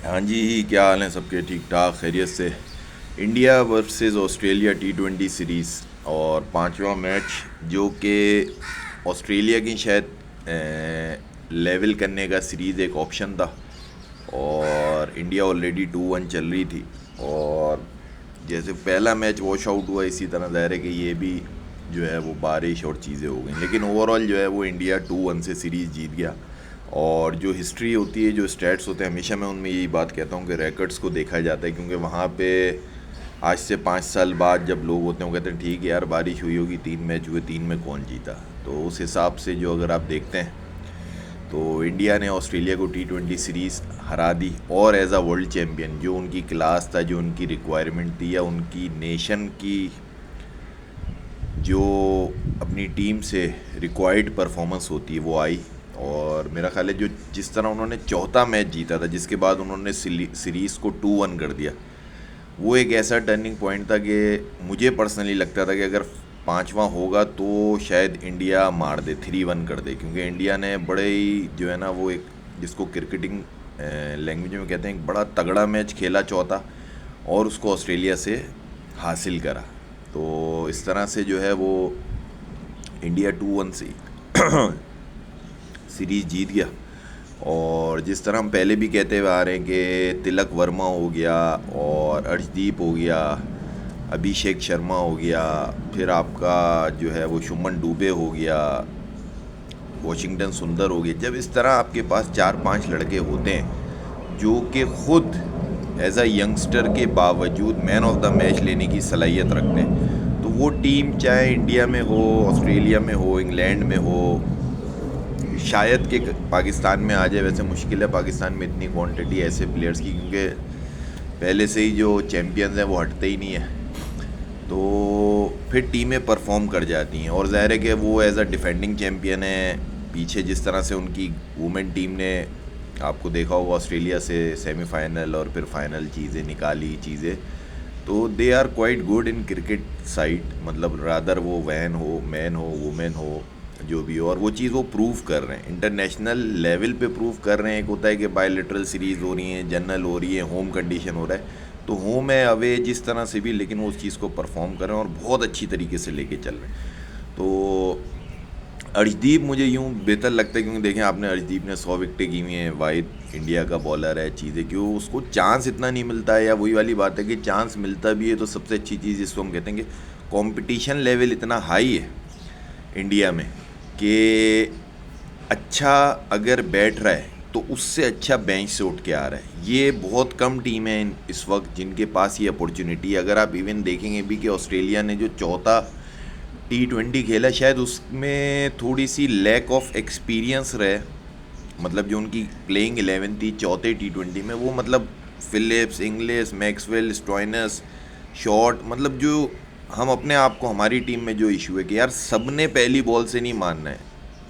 हाँ जी, क्या हाल है सबके? ठीक ठाक, खैरियत से। India versus Australia T20 series और पांचवा मैच, जो कि ऑस्ट्रेलिया की शायद लेवल करने का सीरीज़ एक ऑप्शन था। और इंडिया ऑलरेडी 2-1 चल रही थी। और जैसे पहला मैच वॉश आउट हुआ, इसी तरह ज़ाहिर है कि ये भी जो है वो बारिश और चीज़ें हो गई, लेकिन ओवरऑल जो है वो इंडिया 2-1 से सीरीज़ जीत गया। और जो हिस्ट्री होती है, जो स्टैट्स होते हैं, हमेशा मैं उनमें यही बात कहता हूँ कि रिकॉर्ड्स को देखा जाता है, क्योंकि वहाँ पे आज से 5 साल बाद जब लोग होते हैं वो कहते हैं ठीक है यार, बारिश हुई होगी, 3 मैच हुए, 3 में कौन जीता। तो उस हिसाब से जो अगर आप देखते हैं तो इंडिया ने ऑस्ट्रेलिया को T20 सीरीज़ हरा दी। और एज अ वर्ल्ड चैम्पियन जो उनकी क्लास था, जो उनकी रिक्वायरमेंट थी, या उनकी नेशन की जो अपनी टीम से रिक्वायर्ड परफॉर्मेंस होती है वो आई। और मेरा ख्याल है जो जिस तरह उन्होंने चौथा मैच जीता था, जिसके बाद उन्होंने सीरीज़ को 2-1 कर दिया, वो एक ऐसा टर्निंग पॉइंट था कि मुझे पर्सनली लगता था कि अगर पांचवा होगा तो शायद इंडिया मार दे, 3-1 कर दे, क्योंकि इंडिया ने बड़े ही जो है ना वो एक, जिसको क्रिकेटिंग लैंग्वेज में कहते हैं, एक बड़ा तगड़ा मैच खेला चौथा, और उसको ऑस्ट्रेलिया से हासिल करा। तो इस तरह से जो है वो इंडिया 2-1 से सीरीज़ जीत गया। और जिस तरह हम पहले भी कहते हुए आ रहे हैं कि तिलक वर्मा हो गया, और अर्शदीप हो गया, अभिषेक शर्मा हो गया, फिर आपका जो है वो शुमन डुबे हो गया, वॉशिंगटन सुंदर हो गया, जब इस तरह आपके पास 4-5 लड़के होते हैं जो कि खुद एज अ यंगस्टर के बावजूद मैन ऑफ द मैच लेने की सलाहियत रखते हैं, तो वो टीम चाहे इंडिया में हो, ऑस्ट्रेलिया में हो, इंग्लैंड में हो, शायद कि पाकिस्तान में आ जाए। वैसे मुश्किल है पाकिस्तान में इतनी क्वांटिटी ऐसे प्लेयर्स की, क्योंकि पहले से ही जो चैम्पियंस हैं वो हटते ही नहीं है। तो फिर टीमें परफॉर्म कर जाती हैं, और ज़ाहिर है कि वो एज अ डिफेंडिंग चैम्पियन है। पीछे जिस तरह से उनकी वुमेन टीम ने, आपको देखा होगा, ऑस्ट्रेलिया से सेमीफाइनल और फिर फाइनल चीज़ें निकाली चीज़ें, तो they are quite good in cricket side, मतलब रादर वो वैन हो, मैन हो, वुमेन हो, जो भी हो। और वो चीज़ वो प्रूव कर रहे हैं, इंटरनेशनल लेवल पे प्रूव कर रहे हैं। एक होता है कि बायलैटरल सीरीज़ हो रही है, जनरल हो रही है, होम कंडीशन हो रहा है, तो होम है अवे जिस तरह से भी, लेकिन वो उस चीज़ को परफॉर्म कर रहे हैं और बहुत अच्छी तरीके से लेके चल रहे हैं। तो अर्शदीप मुझे यूँ बेहतर लगता है, क्योंकि देखें आपने, अर्शदीप ने 100 विकेटें की हुई हैं, वाहिद इंडिया का बॉलर है, चीज़ें क्यों उसको चांस इतना नहीं मिलता है, या वही वाली बात है कि चांस मिलता भी है तो सबसे अच्छी चीज़ जिसको हम कहते हैं कि कंपटीशन लेवल इतना हाई है इंडिया में, कि अच्छा अगर बैठ रहा है तो उससे अच्छा बेंच से उठ के आ रहा है। ये बहुत कम टीम है इस वक्त जिनके पास ये अपॉर्चुनिटी है। अगर आप इवन देखेंगे भी कि ऑस्ट्रेलिया ने जो चौथा T20 खेला, शायद उसमें थोड़ी सी लैक ऑफ एक्सपीरियंस रहे, मतलब जो उनकी प्लेइंग 11 थी चौथे T20 में, वो मतलब Phillips, English, Maxwell, Stoinis, Short, मतलब जो हम अपने आप को, हमारी टीम में जो इशू है कि यार सबने पहली बॉल से नहीं मारना है।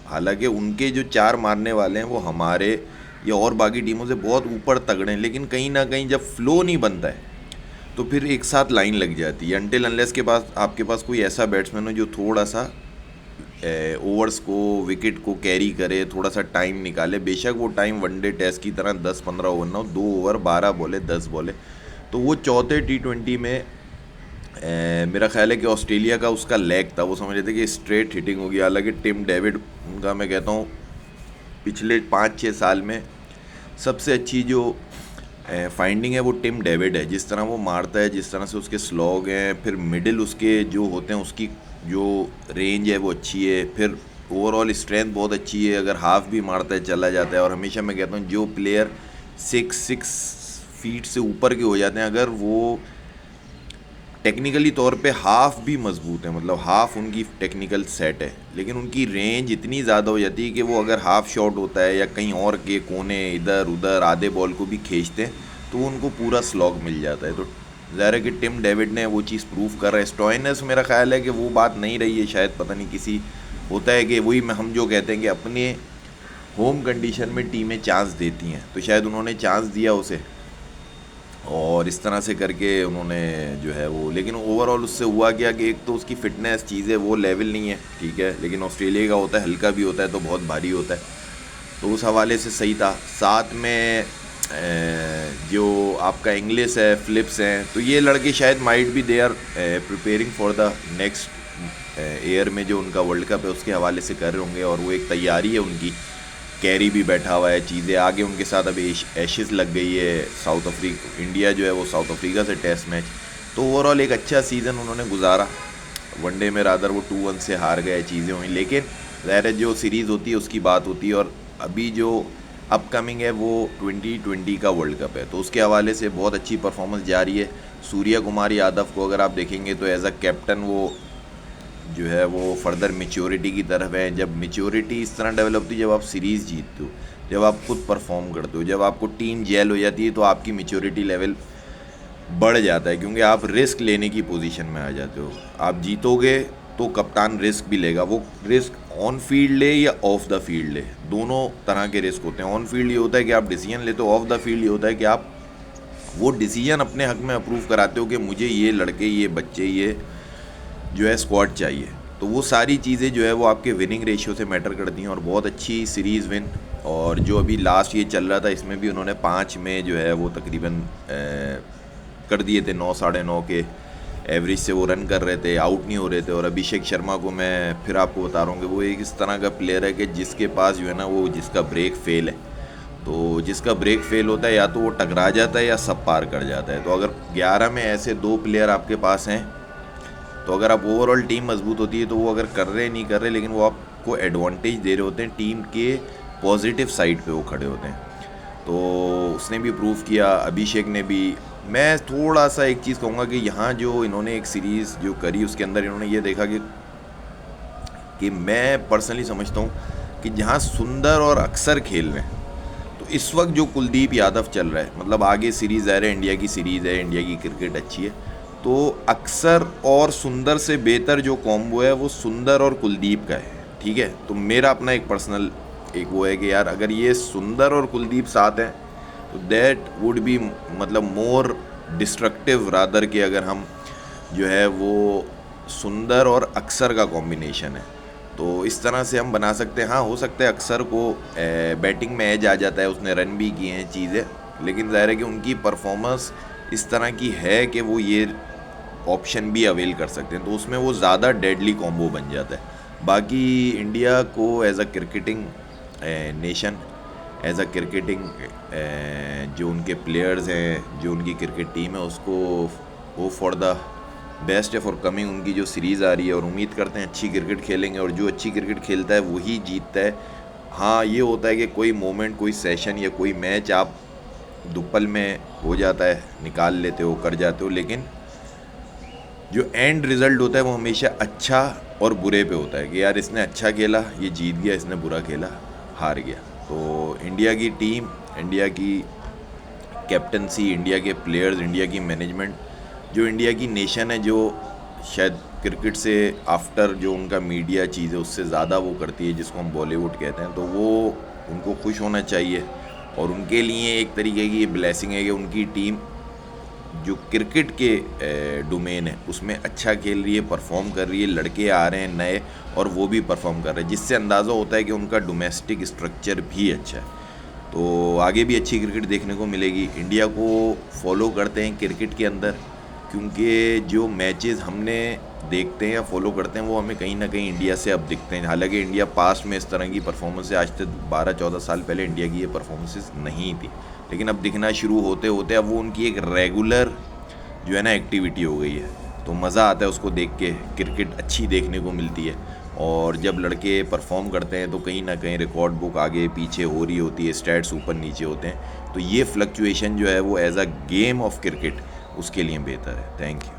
हालांकि उनके जो 4 मारने वाले हैं वो हमारे या और बाकी टीमों से बहुत ऊपर तगड़े हैं, लेकिन कहीं ना कहीं जब फ्लो नहीं बनता है तो फिर एक साथ लाइन लग जाती है, अनटिल अनलेस के पास आपके पास कोई ऐसा बैट्समैन हो जो थोड़ा सा ओवर्स को, विकेट को कैरी करे, थोड़ा सा टाइम निकाले। बेशक वो टाइम वनडे टेस्ट की तरह 10-15 ओवर ना हो, 2 ओवर 12 बॉले 10 बॉले। तो वो चौथे T20 में मेरा ख्याल है कि ऑस्ट्रेलिया का उसका लैग था, वो समझ रहे थे कि स्ट्रेट हिटिंग होगी। हालांकि टिम डेविड का, मैं कहता हूँ, पिछले 5-6 साल में सबसे अच्छी जो फाइंडिंग है वो टिम डेविड है। जिस तरह वो मारता है, जिस तरह से उसके स्लॉग हैं, फिर मिडिल उसके जो होते हैं, उसकी जो रेंज है वो अच्छी है, फिर ओवरऑल स्ट्रेंथ बहुत अच्छी है, अगर हाफ भी मारता है चला जाता है। और हमेशा मैं कहता हूँ जो प्लेयर 6 फीट से ऊपर के हो जाते हैं, अगर वो टेक्निकली तौर पे हाफ भी मजबूत है, मतलब हाफ उनकी टेक्निकल सेट है, लेकिन उनकी रेंज इतनी ज़्यादा हो जाती है कि वो अगर हाफ शॉट होता है या कहीं और के कोने इधर उधर आधे बॉल को भी खींचते हैं तो उनको पूरा स्लॉग मिल जाता है। तो ज़ाहिर है कि टिम डेविड ने वो चीज़ प्रूव कर रहा है। स्टॉइनस, मेरा ख्याल है कि वो बात नहीं रही है, शायद पता नहीं किसी होता है कि वही में हम जो कहते हैं कि अपने होम कंडीशन में टीमें चांस देती हैं, तो शायद उन्होंने चांस दिया उसे, और इस तरह से करके उन्होंने जो है वो, लेकिन ओवरऑल उससे हुआ क्या कि एक तो उसकी फ़िटनेस चीज़ें वो लेवल नहीं है, ठीक है, लेकिन ऑस्ट्रेलिया का होता है हल्का भी होता है तो बहुत भारी होता है, तो उस हवाले से सही था। साथ में जो आपका इंग्लिश है, फ्लिप्स हैं, तो ये लड़के शायद माइट भी they are preparing for the next year में जो उनका वर्ल्ड कप है उसके हवाले से कर रहे होंगे, और वो एक तैयारी है उनकी। कैरी भी बैठा हुआ है, चीज़ें आगे उनके साथ अभी एशेज़ लग गई है साउथ अफ्रीका, इंडिया जो है वो साउथ अफ्रीका से टेस्ट मैच, तो ओवरऑल एक अच्छा सीज़न उन्होंने गुजारा। वनडे में रादर वो 2-1 से हार गए, चीज़ें हुई, लेकिन ज़ाहिर है जो सीरीज़ होती है उसकी बात होती है। और अभी जो अपकमिंग है वो 2020 का वर्ल्ड कप है, तो उसके हवाले से बहुत अच्छी परफॉर्मेंस जारी है। सूर्या कुमार यादव को अगर आप देखेंगे तो एज अ कैप्टन वो जो है वो फर्दर मेच्योरिटी की तरफ है। जब मेच्योरिटी इस तरह डेवलप होती है, जब आप सीरीज़ जीतते हो, जब आप खुद परफॉर्म करते हो, जब आपको टीम जेल हो जाती है, तो आपकी मेच्योरिटी लेवल बढ़ जाता है, क्योंकि आप रिस्क लेने की पोजीशन में आ जाते हो। आप जीतोगे तो कप्तान रिस्क भी लेगा, वो रिस्क ऑन फील्ड ले या ऑफ द फील्ड ले, दोनों तरह के रिस्क होते हैं। ऑन फील्ड ये होता है कि आप डिसीजन लेते हो, ऑफ द फील्ड ये होता है कि आप वो डिसीजन अपने हक में अप्रूव कराते हो कि मुझे ये लड़के, ये बच्चे, ये जो है स्क्वाड चाहिए। तो वो सारी चीज़ें जो है वो आपके विनिंग रेशियो से मैटर करती हैं, और बहुत अच्छी सीरीज़ विन। और जो अभी लास्ट ये चल रहा था इसमें भी उन्होंने 5 में जो है वो तकरीबन कर दिए थे, 9 साढ़े 9 के एवरेज से वो रन कर रहे थे, आउट नहीं हो रहे थे। और अभिषेक शर्मा को मैं फिर आपको बता रहा हूँ कि वो एक इस तरह का प्लेयर है कि जिसके पास जो है ना वो जिसका ब्रेक फेल है, तो जिसका ब्रेक फेल होता है या तो वो टकरा जाता है या सब पार कर जाता है। तो अगर 11 में ऐसे 2 प्लेयर आपके पास हैं, तो अगर आप ओवरऑल टीम मजबूत होती है तो वो अगर कर रहे नहीं कर रहे, लेकिन वो आपको एडवांटेज दे रहे होते हैं, टीम के पॉजिटिव साइड पे वो खड़े होते हैं। तो उसने भी प्रूव किया, अभिषेक ने भी। मैं थोड़ा सा एक चीज़ कहूँगा कि यहाँ जो इन्होंने एक सीरीज़ जो करी उसके अंदर इन्होंने ये देखा कि मैं पर्सनली समझता हूँ कि जहाँ सुंदर और अक्सर खेल रहे हैं, तो इस वक्त जो कुलदीप यादव चल रहा है, मतलब आगे सीरीज़ आ रही है, इंडिया की सीरीज़ है, इंडिया की क्रिकेट अच्छी है, तो अक्सर और सुंदर से बेहतर जो कॉम्बो है वो सुंदर और कुलदीप का है, ठीक है। तो मेरा अपना एक पर्सनल एक वो है कि यार अगर ये सुंदर और कुलदीप साथ हैं तो दैट वुड बी मतलब मोर डिस्ट्रक्टिव रादर के अगर हम जो है वो सुंदर और अक्सर का कॉम्बिनेशन है, तो इस तरह से हम बना सकते हैं। हाँ, हो सकता है अक्सर को बैटिंग में एज आ जाता है, उसने रन भी किए हैं चीज़ें, लेकिन ज़ाहिर है कि उनकी परफॉर्मेंस इस तरह की है कि वो ये ऑप्शन भी अवेल कर सकते हैं, तो उसमें वो ज़्यादा डेडली कॉम्बो बन जाता है। बाकी इंडिया को as a cricketing nation, as a cricketing जो उनके प्लेयर्स हैं, जो उनकी क्रिकेट टीम है, उसको वो फॉर द बेस्ट है फॉर कमिंग उनकी जो सीरीज़ आ रही है, और उम्मीद करते हैं अच्छी क्रिकेट खेलेंगे, और जो अच्छी क्रिकेट खेलता है वही जीतता है। हाँ, ये होता है कि कोई मोमेंट, कोई सेशन या कोई मैच आप दुपल में हो जाता है, निकाल लेते हो, कर जाते हो, लेकिन जो एंड रिज़ल्ट होता है वो हमेशा अच्छा और बुरे पे होता है कि यार इसने अच्छा खेला, ये जीत गया, इसने बुरा खेला, हार गया। तो इंडिया की टीम, इंडिया की कैप्टनसी, इंडिया के प्लेयर्स, इंडिया की मैनेजमेंट, जो इंडिया की नेशन है, जो शायद क्रिकेट से आफ्टर जो उनका मीडिया चीज़ है उससे ज़्यादा वो करती है, जिसको हम बॉलीवुड कहते हैं, तो वो उनको खुश होना चाहिए। और उनके लिए एक तरीके की ये ब्लेसिंग है कि उनकी टीम जो क्रिकेट के डोमेन है उसमें अच्छा खेल रही है, परफॉर्म कर रही है, लड़के आ रहे हैं नए और वो भी परफॉर्म कर रहे हैं, जिससे अंदाज़ा होता है कि उनका डोमेस्टिक स्ट्रक्चर भी अच्छा है। तो आगे भी अच्छी क्रिकेट देखने को मिलेगी। इंडिया को फॉलो करते हैं क्रिकेट के अंदर, क्योंकि जो मैचेस हमने देखते हैं या फॉलो करते हैं वो हमें कहीं ना कहीं इंडिया से अब दिखते हैं। हालांकि इंडिया पास्ट में इस तरह की परफॉर्मेंस है, आज से 12-14 साल पहले इंडिया की ये परफॉर्मेंसेस नहीं थी, लेकिन अब दिखना शुरू होते होते अब वो उनकी एक रेगुलर जो है ना एक्टिविटी हो गई है। तो मज़ा आता है उसको देख के, क्रिकेट अच्छी देखने को मिलती है। और जब लड़के परफॉर्म करते हैं तो कहीं ना कहीं रिकॉर्ड बुक आगे पीछे हो रही होती है, स्टैट्स ऊपर नीचे होते हैं, तो ये फ्लक्चुएशन जो है वो as a game of cricket उसके लिए बेहतर है। Thank you.